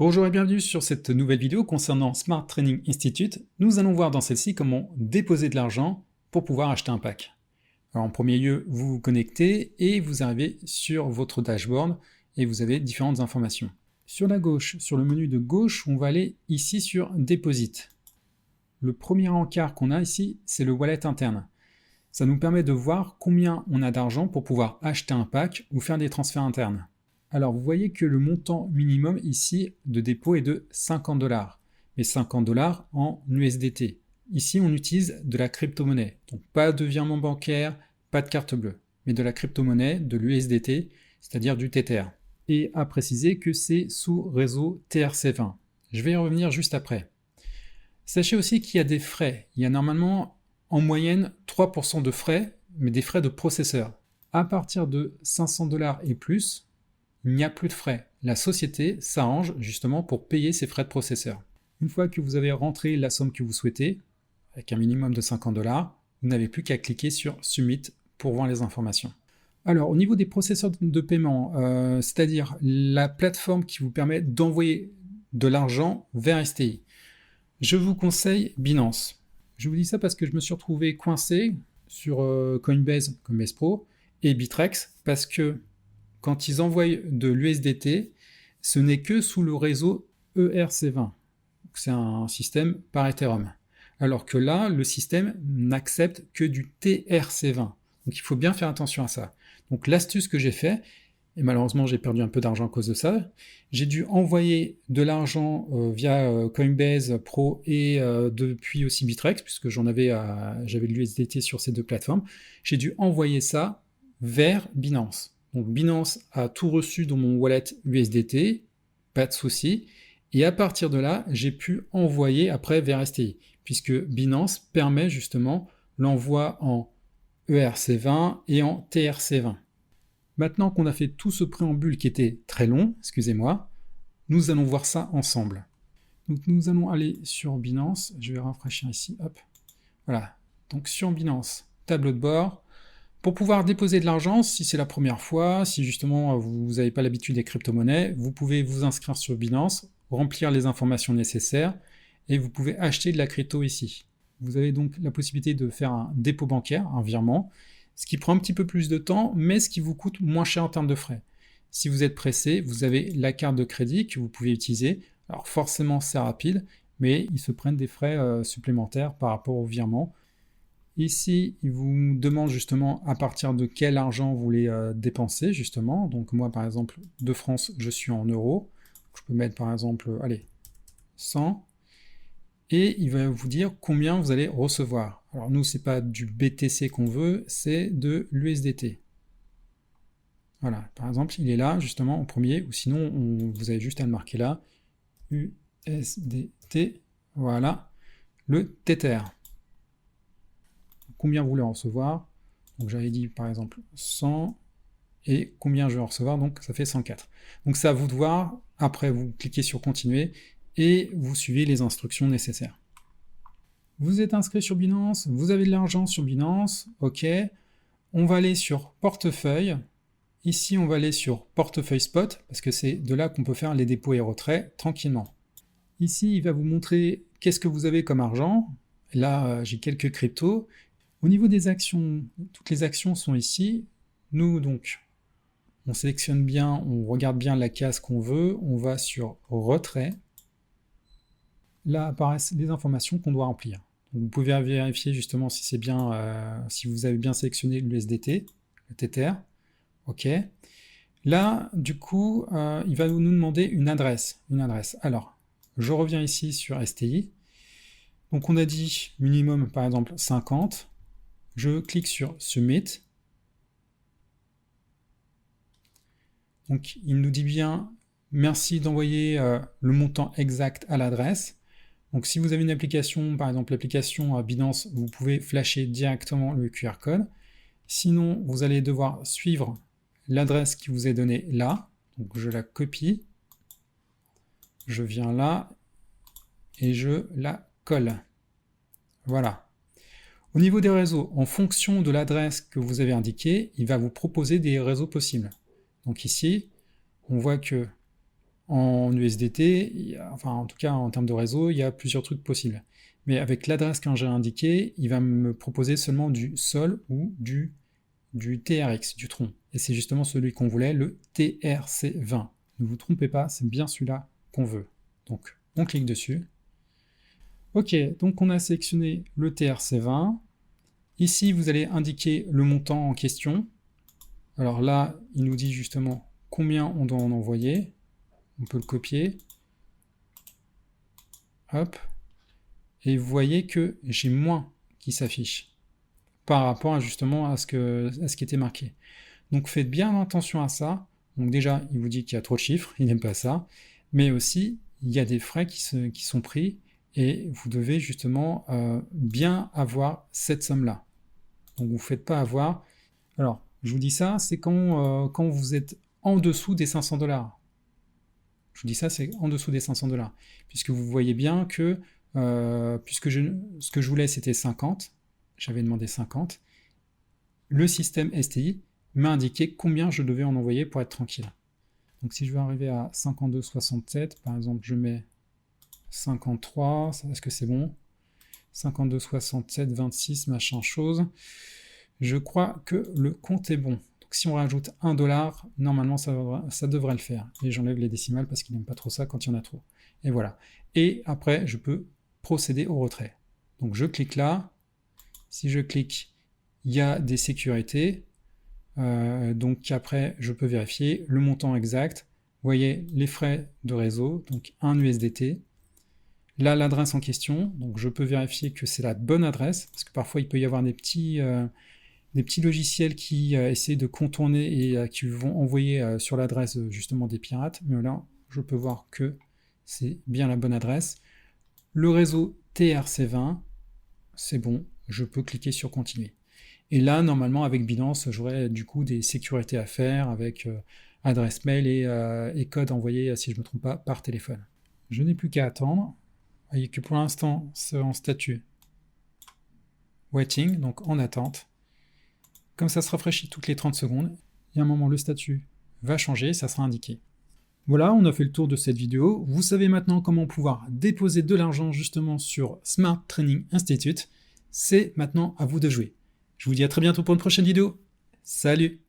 Bonjour et bienvenue sur cette nouvelle vidéo concernant Smart Training Institute. Nous allons voir dans celle-ci comment déposer de l'argent pour pouvoir acheter un pack. Alors en premier lieu, vous vous connectez et vous arrivez sur votre dashboard et vous avez différentes informations. Sur la gauche, sur le menu de gauche, on va aller ici sur Deposit. Le premier encart qu'on a ici, c'est le wallet interne. Ça nous permet de voir combien on a d'argent pour pouvoir acheter un pack ou faire des transferts internes. Alors vous voyez que le montant minimum ici de dépôt est de 50 $, mais 50 $ en USDT. Ici on utilise de la crypto-monnaie, donc pas de virement bancaire, pas de carte bleue, mais de la crypto-monnaie, de l'USDT, c'est-à-dire du Tether. Et à préciser que c'est sous réseau TRC20. Je vais y revenir juste après. Sachez aussi qu'il y a des frais. Il y a normalement en moyenne 3% de frais, mais des frais de processeur. À partir de 500 $ et plus, il n'y a plus de frais. La société s'arrange justement pour payer ces frais de processeur. Une fois que vous avez rentré la somme que vous souhaitez, avec un minimum de 50 $, vous n'avez plus qu'à cliquer sur Submit pour voir les informations. Alors au niveau des processeurs de paiement, c'est-à-dire la plateforme qui vous permet d'envoyer de l'argent vers STI, je vous conseille Binance. Je vous dis ça parce que je me suis retrouvé coincé sur Coinbase, Coinbase Pro, et Bittrex, parce que quand ils envoient de l'USDT, ce n'est que sous le réseau ERC20. C'est un système par Ethereum. Alors que là, le système n'accepte que du TRC20. Donc il faut bien faire attention à ça. Donc l'astuce que j'ai fait, et malheureusement j'ai perdu un peu d'argent à cause de ça, j'ai dû envoyer de l'argent via Coinbase Pro et depuis aussi Bittrex, puisque j'avais de l'USDT sur ces deux plateformes, j'ai dû envoyer ça vers Binance. Donc Binance a tout reçu dans mon wallet USDT, pas de souci, et à partir de là, j'ai pu envoyer après vers STI, puisque Binance permet justement l'envoi en ERC20 et en TRC20. Maintenant qu'on a fait tout ce préambule qui était très long, excusez-moi, nous allons voir ça ensemble. Donc nous allons aller sur Binance, je vais rafraîchir ici, hop, voilà, donc sur Binance, tableau de bord. Pour pouvoir déposer de l'argent, si c'est la première fois, si justement vous n'avez pas l'habitude des crypto-monnaies, vous pouvez vous inscrire sur Binance, remplir les informations nécessaires, et vous pouvez acheter de la crypto ici. Vous avez donc la possibilité de faire un dépôt bancaire, un virement, ce qui prend un petit peu plus de temps, mais ce qui vous coûte moins cher en termes de frais. Si vous êtes pressé, vous avez la carte de crédit que vous pouvez utiliser. Alors forcément c'est rapide, mais ils se prennent des frais supplémentaires par rapport au virement. Ici, il vous demande justement à partir de quel argent vous voulez dépenser, justement. Donc moi, par exemple, de France, je suis en euros. Je peux mettre, par exemple, allez, 100. Et il va vous dire combien vous allez recevoir. Alors nous, c'est pas du BTC qu'on veut, c'est de l'USDT. Voilà, par exemple, il est là, justement, en premier, ou sinon, vous avez juste à le marquer là. USDT, voilà, le Tether. Combien vous voulez en recevoir. Donc j'avais dit par exemple 100 et combien je vais en recevoir, donc ça fait 104. Donc c'est à vous de voir, après vous cliquez sur continuer et vous suivez les instructions nécessaires. Vous êtes inscrit sur Binance, vous avez de l'argent sur Binance, ok. On va aller sur portefeuille. Ici on va aller sur portefeuille spot parce que c'est de là qu'on peut faire les dépôts et retraits tranquillement. Ici il va vous montrer qu'est-ce que vous avez comme argent. Là j'ai quelques cryptos. Au niveau des actions, toutes les actions sont ici. Nous, donc, on sélectionne bien, on regarde bien la case qu'on veut, on va sur retrait. Là apparaissent les informations qu'on doit remplir. Donc, vous pouvez vérifier justement si c'est bien, si vous avez bien sélectionné l'USDT, le Tether. OK. Là, du coup, il va nous demander une adresse. Alors, je reviens ici sur STI. Donc, on a dit minimum, par exemple, 50. Je clique sur Submit. Donc il nous dit bien merci d'envoyer le montant exact à l'adresse. Donc si vous avez une application, par exemple l'application Binance, vous pouvez flasher directement le QR code. Sinon, vous allez devoir suivre l'adresse qui vous est donnée là. Donc je la copie. Je viens là et je la colle. Voilà. Au niveau des réseaux, en fonction de l'adresse que vous avez indiquée, il va vous proposer des réseaux possibles. Donc ici, on voit que En USDT, enfin en tout cas en termes de réseau, il y a plusieurs trucs possibles. Mais avec l'adresse que j'ai indiquée, il va me proposer seulement du Sol ou du TRX, du Tron. Et c'est justement celui qu'on voulait, le TRC20. Ne vous trompez pas, c'est bien celui-là qu'on veut. Donc on clique dessus. Ok, donc on a sélectionné le TRC20. Ici, vous allez indiquer le montant en question. Alors là, il nous dit justement combien on doit en envoyer. On peut le copier. Hop. Et vous voyez que j'ai moins qui s'affiche par rapport justement à ce qui était marqué. Donc faites bien attention à ça. Donc déjà, il vous dit qu'il y a trop de chiffres, il n'aime pas ça. Mais aussi, il y a des frais qui sont pris et vous devez justement bien avoir cette somme-là. Donc vous ne faites pas avoir... Alors, je vous dis ça, c'est quand vous êtes en dessous des 500 $. Je vous dis ça, c'est en dessous des 500 $. Puisque vous voyez bien que, ce que je voulais, c'était 50. J'avais demandé 50. Le système STI m'a indiqué combien je devais en envoyer pour être tranquille. Donc si je veux arriver à 52,67, par exemple, je mets 53, est-ce que c'est bon? 52,67, 26, machin chose. Je crois que le compte est bon. Donc si on rajoute 1 $, normalement ça devrait le faire. Et j'enlève les décimales parce qu'il n'aime pas trop ça quand il y en a trop. Et voilà. Et après, je peux procéder au retrait. Donc je clique là. Si je clique, il y a des sécurités. Donc après, je peux vérifier le montant exact. Vous voyez les frais de réseau, donc 1 USDT. Là, l'adresse en question, donc je peux vérifier que c'est la bonne adresse, parce que parfois il peut y avoir des petits logiciels qui essaient de contourner et qui vont envoyer sur l'adresse justement des pirates, mais là, je peux voir que c'est bien la bonne adresse. Le réseau TRC20, c'est bon, je peux cliquer sur continuer. Et là, normalement, avec Binance, j'aurai du coup des sécurités à faire avec adresse mail et code envoyé, si je ne me trompe pas, par téléphone. Je n'ai plus qu'à attendre. Vous voyez que pour l'instant, c'est en statut waiting, donc en attente. Comme ça se rafraîchit toutes les 30 secondes, il y a un moment, le statut va changer, ça sera indiqué. Voilà, on a fait le tour de cette vidéo. Vous savez maintenant comment pouvoir déposer de l'argent justement sur Smart Training Institute. C'est maintenant à vous de jouer. Je vous dis à très bientôt pour une prochaine vidéo. Salut!